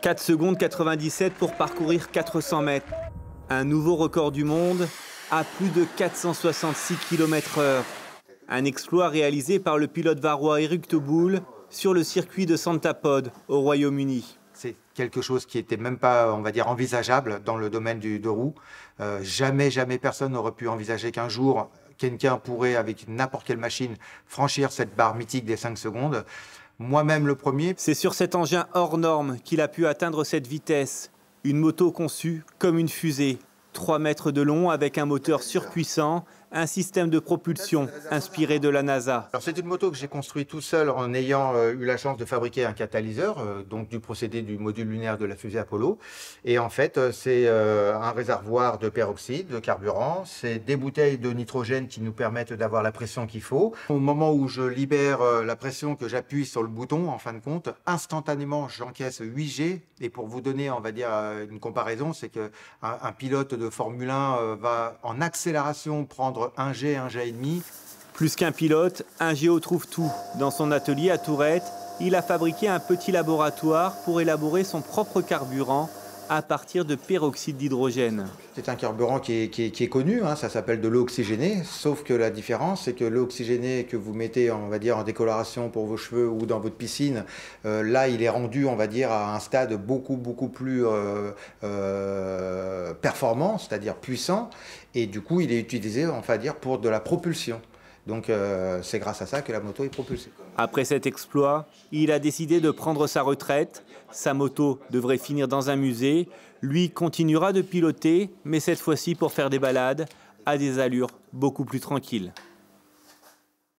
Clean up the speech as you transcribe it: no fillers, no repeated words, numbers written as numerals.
4 secondes 97 pour parcourir 400 mètres. Un nouveau record du monde à plus de 466 km/h. Un exploit réalisé par le pilote varois Eric Tauboul sur le circuit de Santapod au Royaume-Uni. C'est quelque chose qui n'était même pas, on va dire, envisageable dans le domaine du deux roues. Jamais personne n'aurait pu envisager qu'un jour, quelqu'un pourrait, avec n'importe quelle machine, franchir cette barre mythique des 5 secondes. Moi-même le premier. C'est sur cet engin hors norme qu'il a pu atteindre cette vitesse. Une moto conçue comme une fusée. 3 mètres de long avec un moteur surpuissant, un système de propulsion inspiré de la NASA. Alors c'est une moto que j'ai construite tout seul en ayant eu la chance de fabriquer un catalyseur, donc du procédé du module lunaire de la fusée Apollo. Et en fait, c'est un réservoir de peroxyde, de carburant, c'est des bouteilles de nitrogène qui nous permettent d'avoir la pression qu'il faut. Au moment où je libère la pression, que j'appuie sur le bouton, en fin de compte, instantanément j'encaisse 8 G. Et pour vous donner, on va dire, une comparaison, c'est qu'un pilote de Formule 1 va en accélération prendre 1 G, 1 G et demi. Plus qu'un pilote, un géo trouve tout. Dans son atelier à Tourette, il a fabriqué un petit laboratoire pour élaborer son propre carburant à partir de peroxyde d'hydrogène. C'est un carburant qui est connu, hein, ça s'appelle de l'eau oxygénée, sauf que la différence, c'est que l'eau oxygénée que vous mettez, on va dire, en décoloration pour vos cheveux ou dans votre piscine, là, il est rendu, on va dire, à un stade beaucoup plus performant, c'est-à-dire puissant, et du coup, il est utilisé, on va dire, pour de la propulsion. Donc c'est grâce à ça que la moto est propulsée. Après cet exploit, il a décidé de prendre sa retraite. Sa moto devrait finir dans un musée. Lui continuera de piloter, mais cette fois-ci pour faire des balades à des allures beaucoup plus tranquilles.